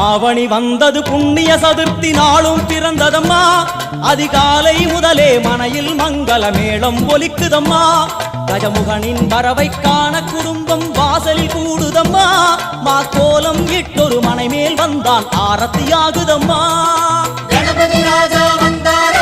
ஆவணி வந்தது புண்ணிய சதுர்த்தி நாளும் பிறந்ததம்மா அதிகாலை முதலே மனையில் மங்கள மேளம் ஒலிக்குதம்மா கஜமுகனின் வரவை காண குடும்பம் வாசலில் கூடுதம்மா மாக்கோலம் இட்டொரு மனை மேல் வந்தான் ஆரத்தியாகுதம்மா கணபதி ராஜா வந்தார்